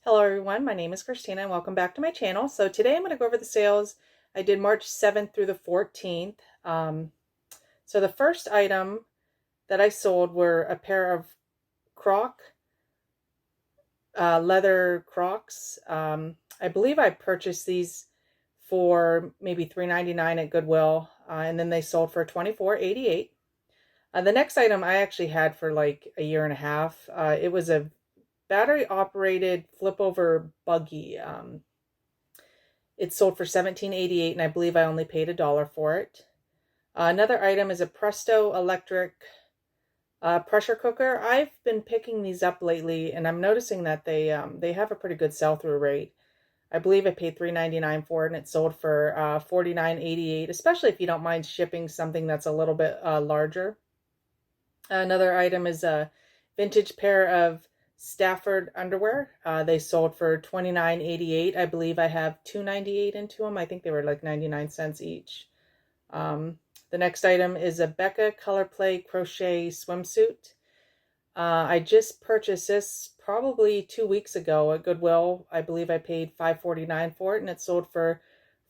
Hello everyone, my name is Christina and welcome back to my channel. So today I'm going to go over the sales I did March 7th through the 14th. So the first item that I sold were a pair of leather Crocs. I believe I purchased these for maybe $3.99 at Goodwill, and then they sold for $24.88. The next item I actually had for like a year and a half. It was a battery operated flip over buggy. It sold for $17.88, and I believe I only paid $1 for it. Another item is a Presto electric pressure cooker. I've been picking these up lately, and I'm noticing that they have a pretty good sell-through rate. I believe I paid $3.99 for it, and it sold for $49.88, especially if you don't mind shipping something that's a little bit larger. Another item is a vintage pair of Stafford Underwear. They sold for $29.88. I believe I have $2.98 into them. I think they were like 99 cents each. The next item is a Becca Color Play Crochet Swimsuit. I just purchased this probably 2 weeks ago at Goodwill. I believe I paid $5.49 for it, and it sold for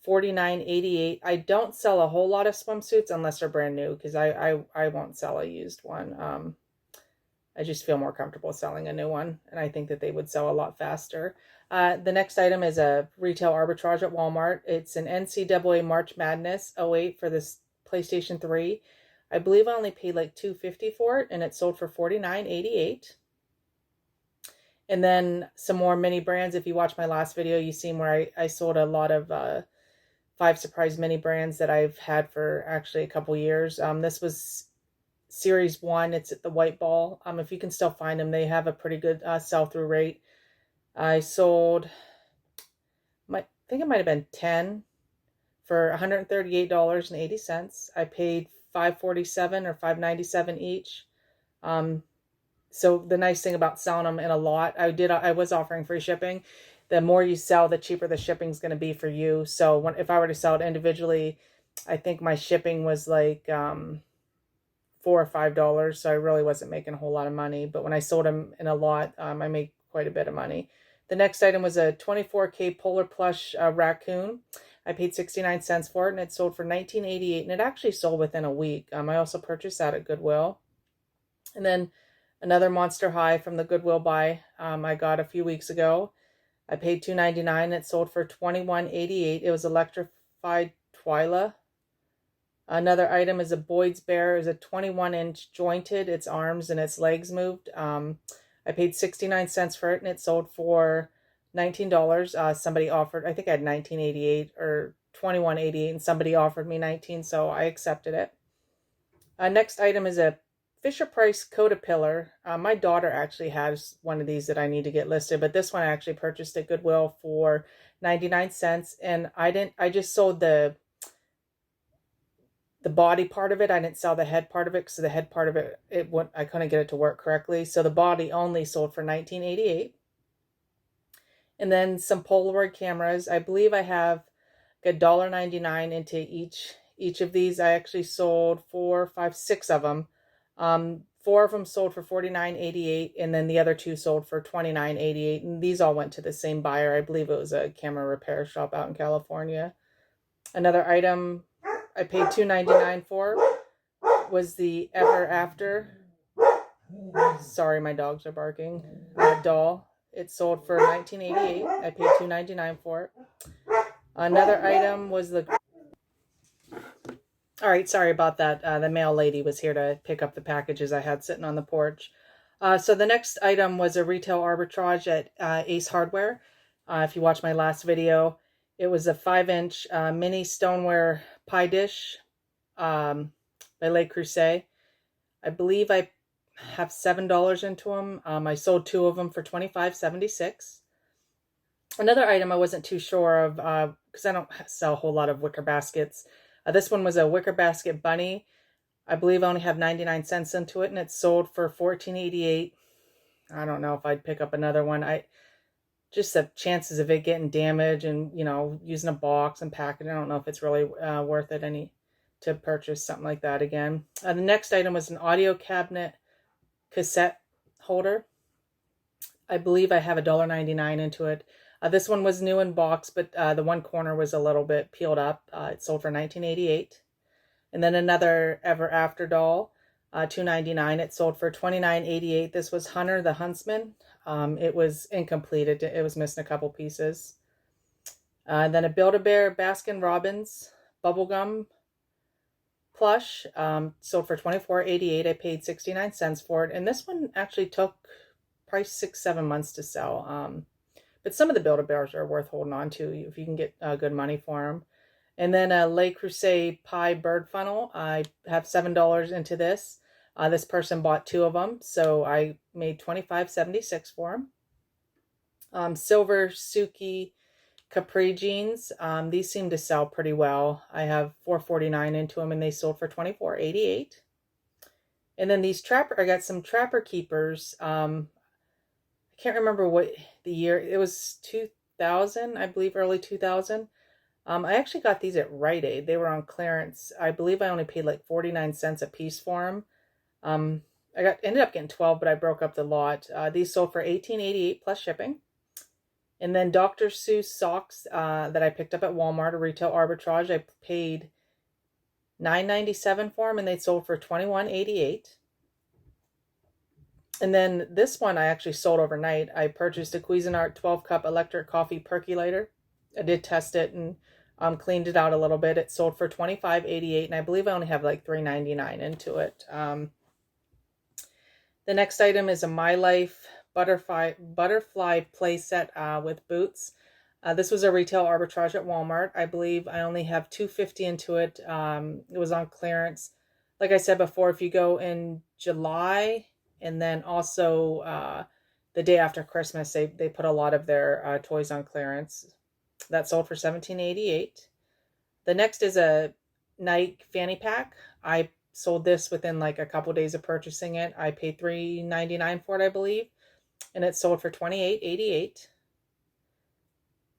$49.88. I don't sell a whole lot of swimsuits unless they're brand new, because I won't sell a used one. I just feel more comfortable selling a new one, and I think that they would sell a lot faster. The next item is a retail arbitrage at Walmart. It's an NCAA March Madness 08 for this PlayStation 3. I believe I only paid like $2.50 for it, and it sold for $49.88. And then some more mini brands. If you watch my last video, you've seen where I sold a lot of 5 surprise mini brands that I've had for actually a couple years. This was Series 1. It's at the White Ball. If you can still find them, they have a pretty good sell-through rate. I sold, I think it might have been 10 for $138.80. I paid $5.47 or $5.97 each. So the nice thing about selling them in a lot, I was offering free shipping. The more you sell, the cheaper the shipping is going to be for you. So if I were to sell it individually, I think my shipping was like $4 or $5. So I really wasn't making a whole lot of money. But when I sold them in a lot, I made quite a bit of money. The next item was a 24K Polar Plush Raccoon. I paid 69 cents for it, and it sold for $19.88, and it actually sold within a week. I also purchased that at Goodwill. And then another Monster High from the Goodwill buy I got a few weeks ago. I paid $2.99. It sold for $21.88. It was electrified Twyla. Another item is a Boyd's Bear. It's a 21-inch jointed. Its arms and its legs moved. I paid 69 cents for it, and it sold for $19. Somebody offered, I think I had $19.88 or $21.88, and somebody offered me $19, so I accepted it. Next item is a Fisher-Price Caterpillar. My daughter actually has one of these that I need to get listed, but this one I actually purchased at Goodwill for 99 cents, and I just sold the body part of it. I didn't sell the head part of it, because the head part of it, I couldn't get it to work correctly. So the body only sold for $19.88. And then some Polaroid cameras. I believe I have $1.99 into each of these. I actually sold 4, 5, 6 of them. 4 of them sold for $49.88, and then the other 2 sold for $29.88. And these all went to the same buyer. I believe it was a camera repair shop out in California. Another item I paid $2.99 for was the Ever After. Sorry, my dogs are barking. Doll. It sold for $19.88. I paid $2.99 for it. Another item was the... All right, sorry about that. The mail lady was here to pick up the packages I had sitting on the porch. So the next item was a retail arbitrage at Ace Hardware. If you watched my last video, it was a 5-inch mini stoneware pie dish by Le Creuset. I believe I have $7 into them. I sold 2 of them for $25.76. Another item I wasn't too sure of, because I don't sell a whole lot of wicker baskets. This one was a wicker basket bunny. I believe I only have 99 cents into it, and it sold for $14.88. I don't know if I'd pick up another one. Just the chances of it getting damaged and, using a box and packing, I don't know if it's really worth it to purchase something like that again. The next item was an audio cabinet cassette holder. I believe I have $1.99 into it. This one was new in box, but the one corner was a little bit peeled up. It sold for $19.88. And then another Ever After doll, $2.99. It sold for $29.88. This was Hunter the Huntsman. It was incomplete. It was missing a couple pieces. Then a Build-A-Bear Baskin Robbins bubblegum plush, sold for $24.88. I paid 69 cents for it. And this one actually took probably 6-7 months to sell. But some of the Build-A-Bears are worth holding on to if you can get good money for them. And then a Le Creuset pie bird funnel. I have $7 into this. This person bought 2 of them, so I made $25.76 for them. Silver Suki capri jeans. These seem to sell pretty well. I have $4.49 into them, and they sold for $24.88. And then these I got some Trapper Keepers. I can't remember what the year. It was 2000, I believe, early 2000. I actually got these at Rite Aid. They were on clearance. I believe I only paid like 49 cents a piece for them. I ended up getting 12, but I broke up the lot. These sold for $18.88 plus shipping. And then Dr. Seuss Socks that I picked up at Walmart, a retail arbitrage. I paid $9.97 for them, and they sold for $21.88. And then this one I actually sold overnight. I purchased a Cuisinart 12-cup electric coffee percolator. I did test it and cleaned it out a little bit. It sold for $25.88, and I believe I only have like $3.99 into it. The next item is a My Life butterfly playset with boots. This was a retail arbitrage at Walmart. I believe I only have $2.50 into it. It was on clearance. Like I said before, if you go in July and then also the day after Christmas, they put a lot of their toys on clearance. That sold for $17.88. The next is a Nike fanny pack. I sold this within like a couple days of purchasing it. I paid $3.99 for it, I believe, and it sold for $28.88.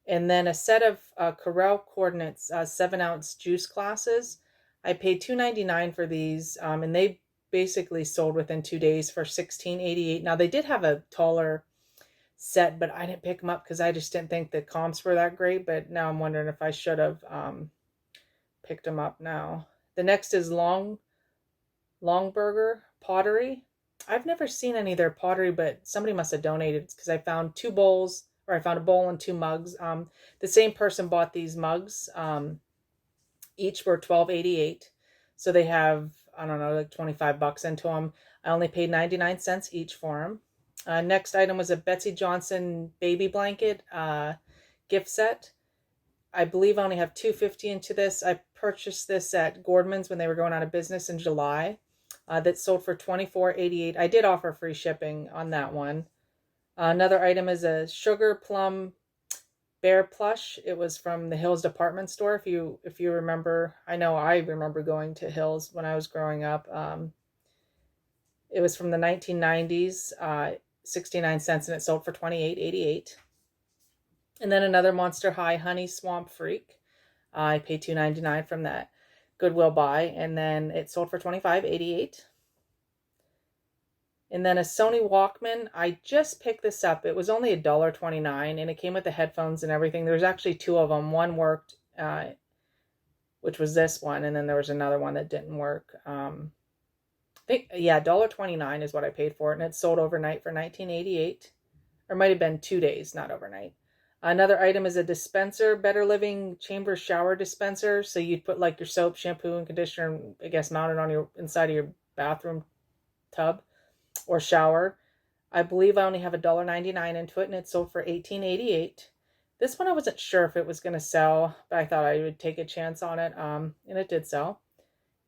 And then a set of Corel Coordinates 7-ounce juice glasses. I paid $2.99 for these, and they basically sold within 2 days for $16.88. Now they did have a taller set, but I didn't pick them up because I just didn't think the comps were that great. But now I'm wondering if I should have picked them up now. The next is Longburger Pottery. I've never seen any of their pottery, but somebody must have donated because I found 2 bowls, or I found a bowl and 2 mugs. The same person bought these mugs. Each were $12.88. So they have, I don't know, like $25 into them. I only paid 99 cents each for them. Next item was a Betsy Johnson baby blanket gift set. I believe I only have $2.50 into this. I purchased this at Gordman's when they were going out of business in July. That sold for $24.88. I did offer free shipping on that one. Another item is a Sugar Plum Bear plush. It was from the Hills department store. If you remember, I know I remember going to Hills when I was growing up. It was from the 1990s. 69 cents, and it sold for $28.88. And then another Monster High Honey Swamp Freak. I paid $2.99 from that Goodwill buy, and then it sold for $25.88. And then a Sony Walkman. I just picked this up. It was only $1.29, and it came with the headphones and everything. There was actually 2 of them. One worked, which was this one, and then there was another one that didn't work. $1.29 is what I paid for it, and it sold overnight for $19.88. Or it might have been 2 days, not overnight. Another item is a dispenser, Better Living Chamber Shower Dispenser. So you'd put like your soap, shampoo, and conditioner, I guess, mounted on your inside of your bathroom tub or shower. I believe I only have $1.99 into it, and it sold for $18.88. This one I wasn't sure if it was going to sell, but I thought I would take a chance on it, and it did sell.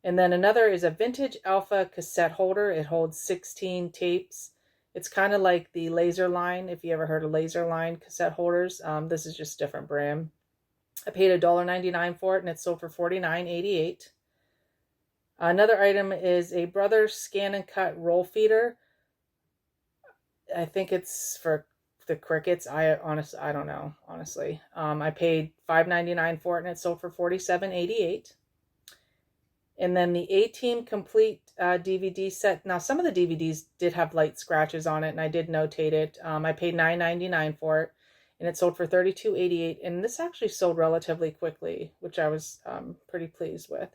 And then another is a Vintage Alpha cassette holder. It holds 16 tapes. It's kind of like the Laser Line, if you ever heard of Laser Line cassette holders. This is just a different brand. I paid $1.99 for it, and it sold for $49.88. Another item is a Brothers Scan and Cut roll feeder. I think it's for the crickets. I don't know, honestly. I paid $5.99 for it, and it sold for $47.88. And then the A-Team Complete DVD set. Now, some of the DVDs did have light scratches on it, and I did notate it. I paid $9.99 for it, and it sold for $32.88. And this actually sold relatively quickly, which I was pretty pleased with.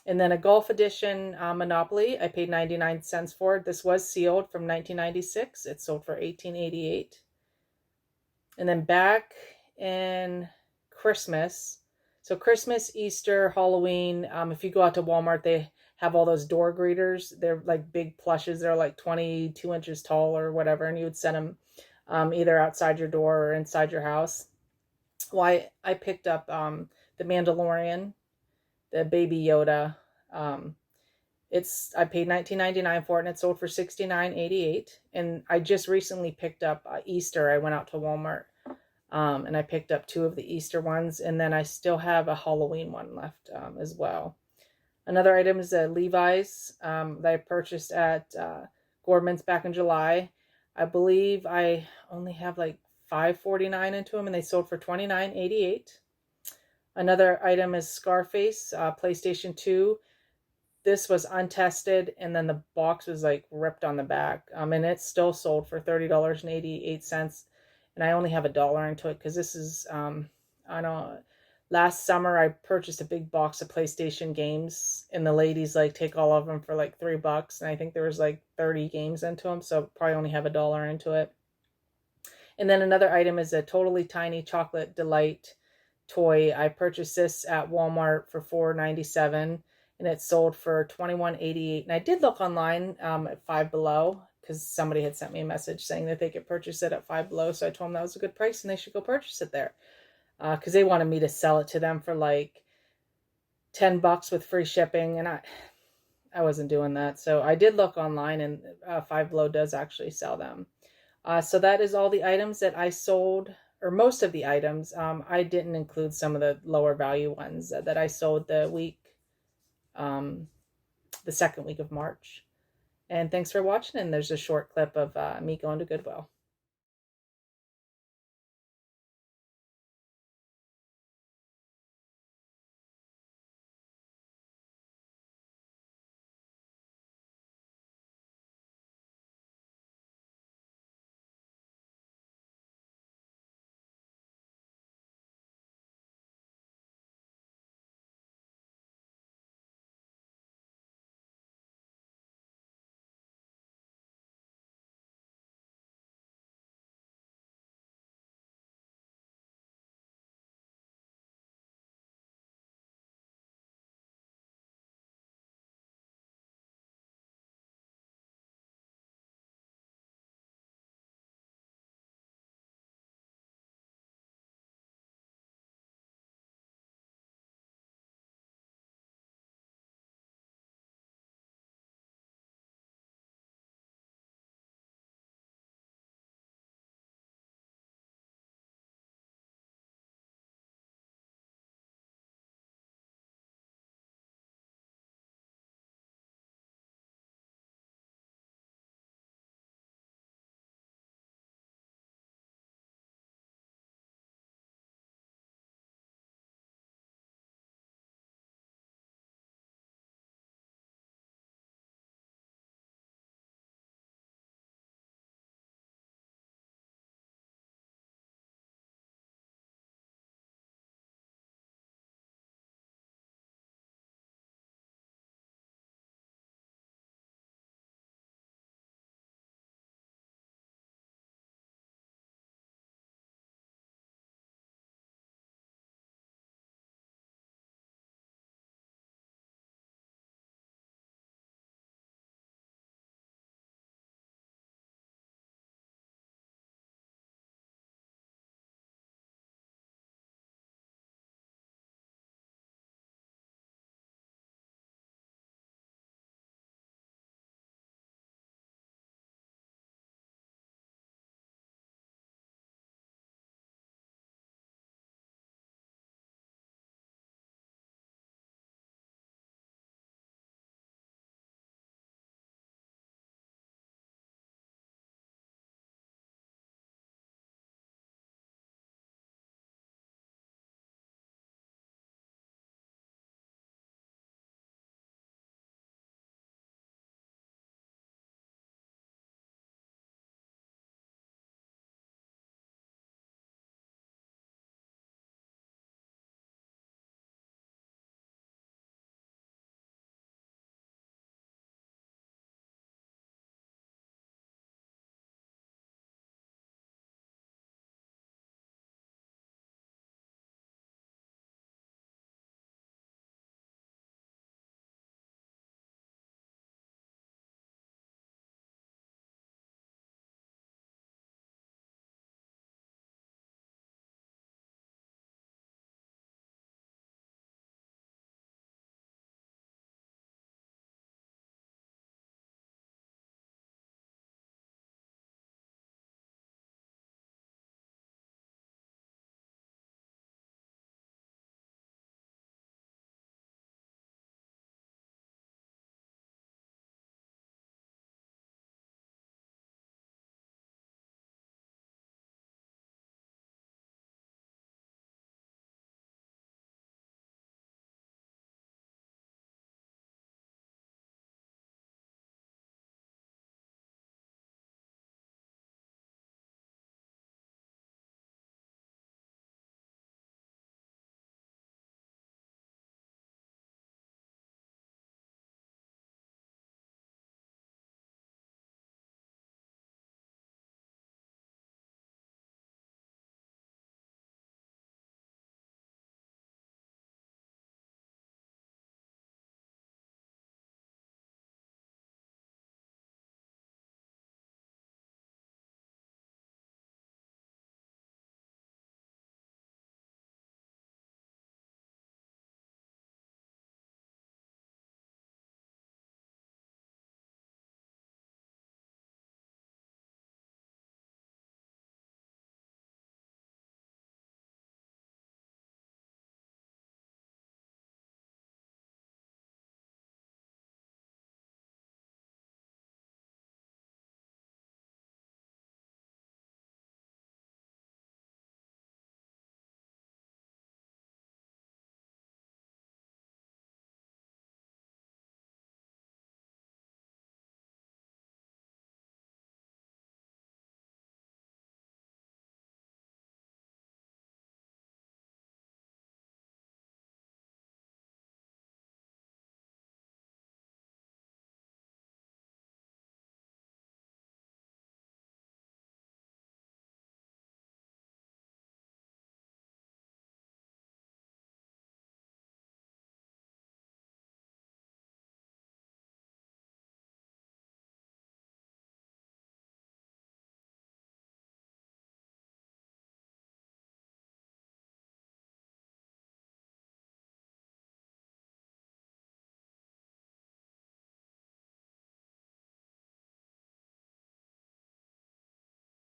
And then a Golf Edition Monopoly. I paid 99 cents for it. This was sealed from 1996. It sold for $18.88. And then back in Christmas. So Christmas, Easter, Halloween, if you go out to Walmart, they have all those door greeters. They're like big plushes. They're like 22 inches tall or whatever, and you would send them either outside your door or inside your house. Well, I picked up the Mandalorian, the Baby Yoda. I paid $19.99 for it, and it sold for $69.88. And I just recently picked up Easter. I went out to Walmart. And I picked up 2 of the Easter ones, and then I still have a Halloween one left as well. Another item is a Levi's that I purchased at Gorman's back in July. I believe I only have like $5.49 into them, and they sold for $29.88. Another item is Scarface PlayStation 2. This was untested, and then the box was like ripped on the back, and it still sold for $30.88. And I only have $1 into it because this is, I don't, last summer I purchased a big box of PlayStation games, and the ladies like take all of them for like $3. And I think there was like 30 games into them. So probably only have $1 into it. And then another item is a Totally Tiny Chocolate Delight toy. I purchased this at Walmart for $4.97, and it sold for $21.88. And I did look online at Five Below, because somebody had sent me a message saying that they could purchase it at Five Below. So I told them that was a good price and they should go purchase it there. Because they wanted me to sell it to them for like $10 with free shipping. And I wasn't doing that. So I did look online, and Five Below does actually sell them. So that is all the items that I sold, or most of the items. I didn't include some of the lower value ones that I sold the second week of March. And thanks for watching. And there's a short clip of me going to Goodwill.